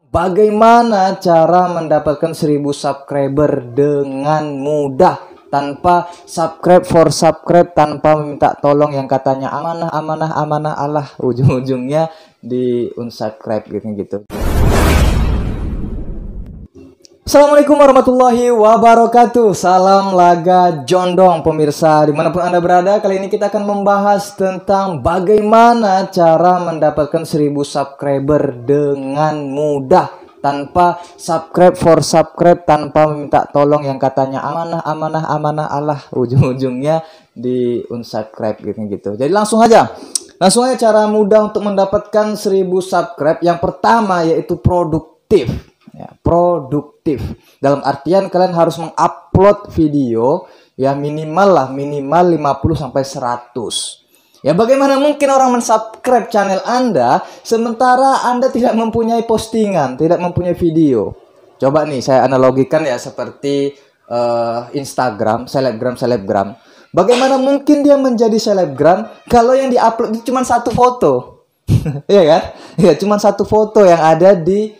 Bagaimana cara mendapatkan 1000 subscriber dengan mudah tanpa subscribe, tanpa meminta tolong yang katanya amanah Allah, ujung-ujungnya di unsubscribe gitu. Assalamualaikum warahmatullahi wabarakatuh. Salam laga jondong pemirsa dimanapun Anda berada. Kali ini kita akan membahas tentang bagaimana cara mendapatkan 1000 subscriber dengan mudah tanpa subscribe, tanpa meminta tolong yang katanya amanah Allah, ujung-ujungnya di unsubscribe gitu. Jadi langsung aja cara mudah untuk mendapatkan 1000 subscribe. Yang pertama yaitu produktif. Ya, produktif dalam artian kalian harus mengupload video ya minimal 50 sampai 100. Ya, bagaimana mungkin orang mensubscribe channel Anda sementara Anda tidak mempunyai postingan, tidak mempunyai video? Coba nih saya analogikan ya seperti Instagram, selebgram. Bagaimana mungkin dia menjadi selebgram kalau yang diupload itu cuma satu foto? Iya kan? Ya, cuma satu foto yang ada di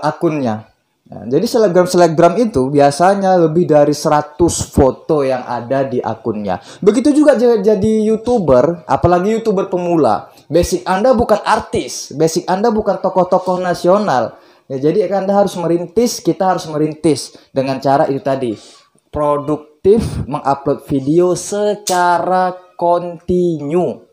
akunnya. Nah, jadi selebgram itu biasanya lebih dari 100 foto yang ada di akunnya. Begitu juga jadi YouTuber, apalagi YouTuber pemula. Basic Anda bukan artis, basic Anda bukan tokoh-tokoh nasional. Ya, jadi Anda harus merintis, kita harus merintis dengan cara itu tadi. Produktif, mengupload video secara kontinu.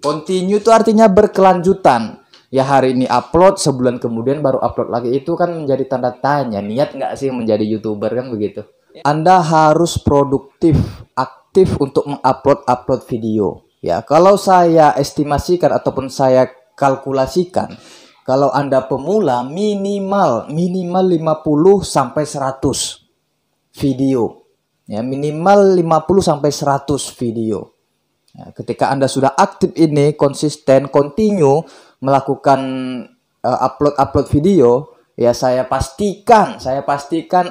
Kontinu itu artinya berkelanjutan. Ya, hari ini upload, sebulan kemudian baru upload lagi. Itu kan menjadi tanda tanya, niat nggak sih menjadi YouTuber kan begitu. Anda harus produktif, aktif untuk mengupload video. Ya, kalau saya estimasikan ataupun saya kalkulasikan, kalau Anda pemula minimal 50 sampai 100 video. Ya, minimal 50 sampai 100 video. Ya, ketika Anda sudah aktif ini, konsisten, kontinu melakukan upload video, ya saya pastikan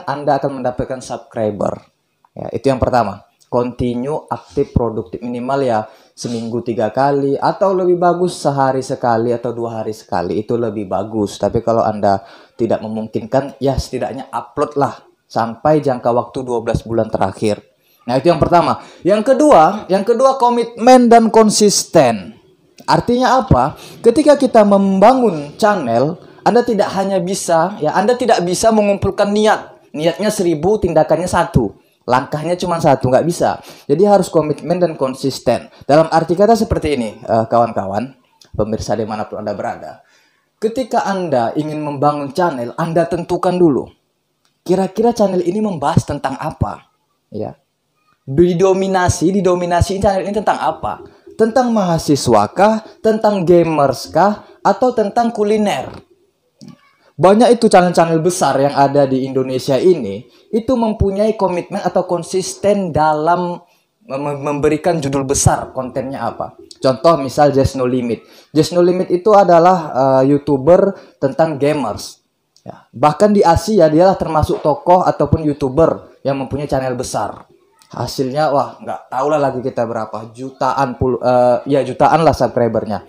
Anda akan mendapatkan subscriber. Ya, itu yang pertama. Continue, aktif, produktif, minimal ya seminggu 3 kali atau lebih bagus sehari sekali atau 2 hari sekali, itu lebih bagus. Tapi kalau Anda tidak memungkinkan, ya setidaknya upload lah sampai jangka waktu 12 bulan terakhir. Nah, itu yang pertama. Yang kedua komitmen dan konsisten. Artinya apa? Ketika kita membangun channel, Anda tidak bisa mengumpulkan niatnya 1000, tindakannya 1, langkahnya cuma 1, nggak bisa. Jadi harus komitmen dan konsisten. Dalam arti kata seperti ini, kawan-kawan, pemirsa dimanapun Anda berada. Ketika Anda ingin membangun channel, Anda tentukan dulu, kira-kira channel ini membahas tentang apa? Ya, didominasi channel ini tentang apa? Tentang mahasiswa kah? Tentang gamers kah? Atau tentang kuliner? Banyak itu channel-channel besar yang ada di Indonesia ini, itu mempunyai komitmen atau konsisten dalam memberikan judul besar, kontennya apa. Contoh misal Just No Limit. Just No Limit itu adalah YouTuber tentang gamers. Ya, bahkan di Asia dialah termasuk tokoh ataupun YouTuber yang mempunyai channel besar. Hasilnya wah nggak tahu lah lagi kita berapa jutaan lah subscribernya.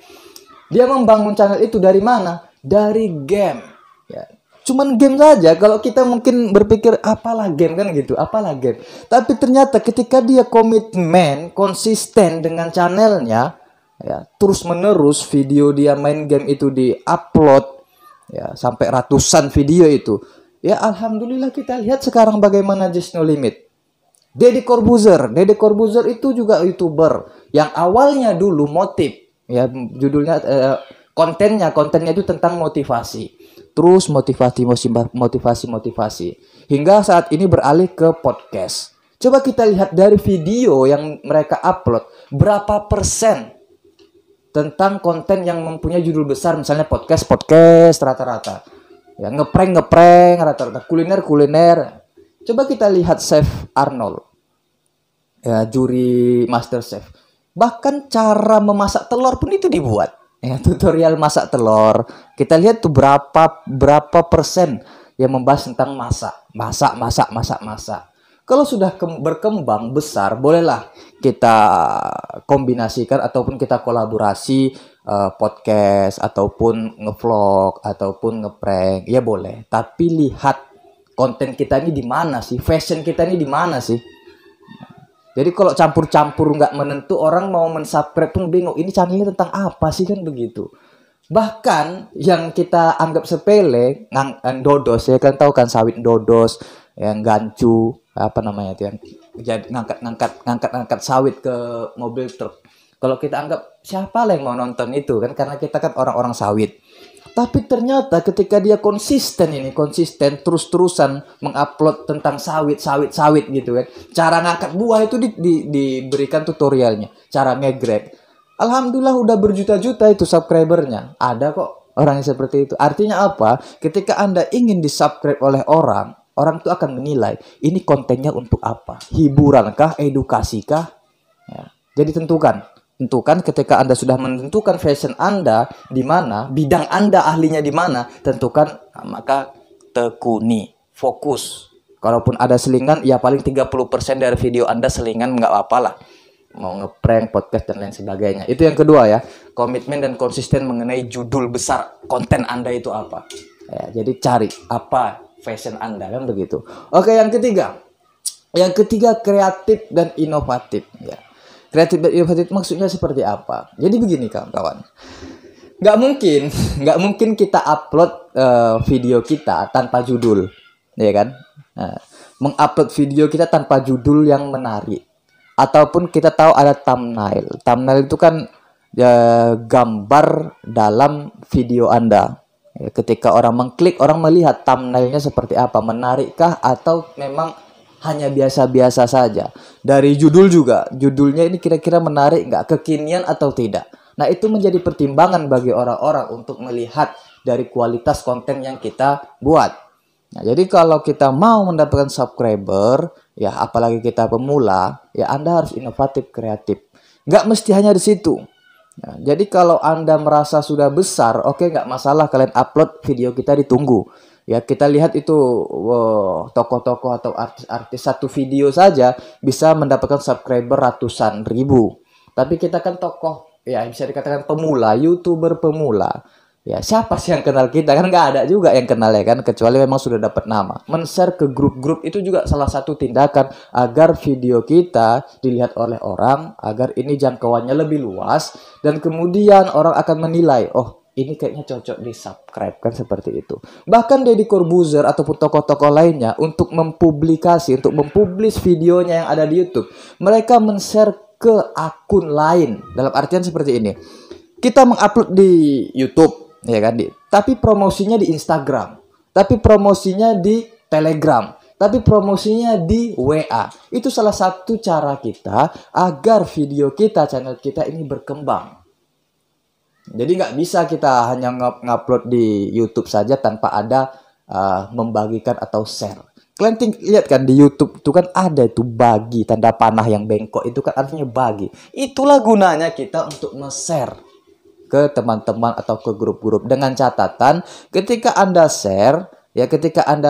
Dia membangun channel itu dari mana? Dari game. Ya, cuman game saja. Kalau kita mungkin berpikir apalah game kan gitu, apalah game. Tapi ternyata ketika dia komitmen, konsisten dengan channelnya, ya terus menerus video dia main game itu di-upload, ya sampai ratusan video itu. Ya alhamdulillah kita lihat sekarang bagaimana Just No Limit. Deddy Corbuzier itu juga YouTuber yang awalnya dulu motif, ya judulnya kontennya itu tentang motivasi. Terus motivasi hingga saat ini beralih ke podcast. Coba kita lihat dari video yang mereka upload, berapa persen tentang konten yang mempunyai judul besar, misalnya podcast rata-rata. Ya, ngeprank rata-rata, kuliner. Coba kita lihat Chef Arnold, ya juri MasterChef. Bahkan cara memasak telur pun itu dibuat. Ya, tutorial masak telur. Kita lihat tuh berapa persen yang membahas tentang masak. Kalau sudah berkembang besar, bolehlah kita kombinasikan ataupun kita kolaborasi podcast ataupun ngevlog ataupun ngeprank, ya boleh. Tapi lihat konten kita ini di mana sih, fashion kita ini di mana sih. Jadi kalau campur-campur nggak menentu, orang mau mensubscribe pun bingung. Ini channelnya tentang apa sih, kan begitu. Bahkan yang kita anggap sepele, dodos, ya kan tahu kan sawit dodos, yang gancu, apa namanya itu, yang jadi ngangkat sawit ke mobil truk. Kalau kita anggap siapa lah yang mau nonton itu kan, karena kita kan orang-orang sawit. Tapi ternyata ketika dia konsisten terus-terusan mengupload tentang sawit gitu kan. Cara ngangkat buah itu diberikan tutorialnya, cara ngegrek. Alhamdulillah udah berjuta-juta itu subscribernya. Ada kok orang yang seperti itu. Artinya apa? Ketika Anda ingin di-subscribe oleh orang itu akan menilai ini kontennya untuk apa? Hiburan kah? Edukasi kah? Ya. Jadi tentukan ketika Anda sudah menentukan fashion Anda di mana, bidang Anda ahlinya di mana, tentukan, maka tekuni, fokus. Kalaupun ada selingan, ya paling 30% dari video Anda selingan, nggak apa-apa lah. Mau ngeprank, podcast, dan lain sebagainya. Itu yang kedua ya, komitmen dan konsisten mengenai judul besar konten Anda itu apa. Ya, jadi cari apa fashion Anda, kan begitu. Oke, yang ketiga kreatif dan inovatif ya. Kreatif dan inovatif maksudnya seperti apa? Jadi begini kawan-kawan, nggak mungkin kita upload video kita tanpa judul, ya kan? Nah, mengupload video kita tanpa judul yang menarik, ataupun kita tahu ada thumbnail. Thumbnail itu kan gambar dalam video Anda. Ya, ketika orang mengklik, orang melihat thumbnailnya seperti apa, menarikkah atau memang hanya biasa-biasa saja. Dari judul juga, judulnya ini kira-kira menarik nggak, kekinian atau tidak. Nah, itu menjadi pertimbangan bagi orang-orang untuk melihat dari kualitas konten yang kita buat. Nah, jadi kalau kita mau mendapatkan subscriber, ya apalagi kita pemula, ya Anda harus inovatif, kreatif. Nggak mesti hanya di situ. Nah, jadi kalau Anda merasa sudah besar, oke, nggak masalah kalian upload video kita, ditunggu. Ya, kita lihat itu tokoh-tokoh atau artis-artis satu video saja bisa mendapatkan subscriber ratusan ribu. Tapi kita kan tokoh, ya bisa dikatakan pemula, YouTuber pemula. Ya, siapa sih yang kenal kita? Kan nggak ada juga yang kenal, ya kan, kecuali memang sudah dapat nama. Men-share ke grup-grup itu juga salah satu tindakan agar video kita dilihat oleh orang, agar ini jangkauannya lebih luas, dan kemudian orang akan menilai, oh, ini kayaknya cocok di subscribe, kan seperti itu. Bahkan Deddy Corbuzier ataupun tokoh-tokoh lainnya untuk mempublish videonya yang ada di YouTube, mereka men-share ke akun lain. Dalam artian seperti ini, kita mengupload di YouTube, ya kan, tapi promosinya di Instagram, tapi promosinya di Telegram, tapi promosinya di WA. Itu salah satu cara kita agar video kita, channel kita ini berkembang. Jadi nggak bisa kita hanya ngupload di YouTube saja tanpa ada membagikan atau share. Kalian lihat kan di YouTube itu kan ada itu bagi, tanda panah yang bengkok itu kan artinya bagi. Itulah gunanya kita untuk nge-share ke teman-teman atau ke grup-grup, dengan catatan ketika Anda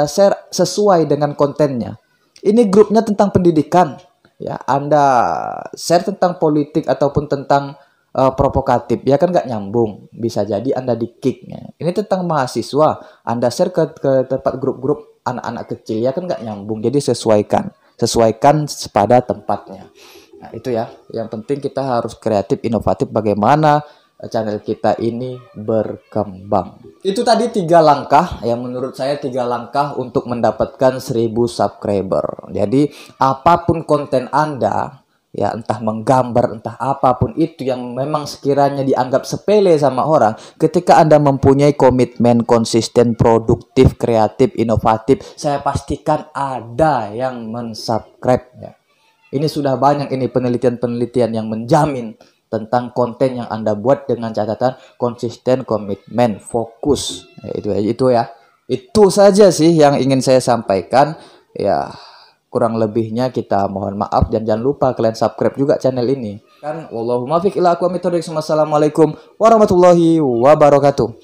share sesuai dengan kontennya. Ini grupnya tentang pendidikan, ya Anda share tentang politik ataupun tentang provokatif, ya kan nggak nyambung, bisa jadi Anda di-kick. Ini tentang mahasiswa, Anda share ke tempat grup-grup anak-anak kecil, ya kan nggak nyambung. Jadi sesuaikan pada tempatnya. Nah, itu ya, yang penting kita harus kreatif, inovatif, bagaimana channel kita ini berkembang. Itu tadi 3 langkah yang menurut saya 3 langkah untuk mendapatkan 1000 subscriber. Jadi apapun konten Anda, ya entah menggambar, entah apapun itu yang memang sekiranya dianggap sepele sama orang, ketika Anda mempunyai komitmen, konsisten, produktif, kreatif, inovatif, saya pastikan ada yang mensubscribe ya. Ini sudah banyak ini penelitian-penelitian yang menjamin tentang konten yang Anda buat dengan catatan konsisten, komitmen, fokus. Itu ya. Itu saja sih yang ingin saya sampaikan. Ya, kurang lebihnya kita mohon maaf, dan jangan lupa kalian subscribe juga channel ini. Kan wallahu muwaffiq ila aqwamit thoriq. Wassalamualaikum warahmatullahi wabarakatuh.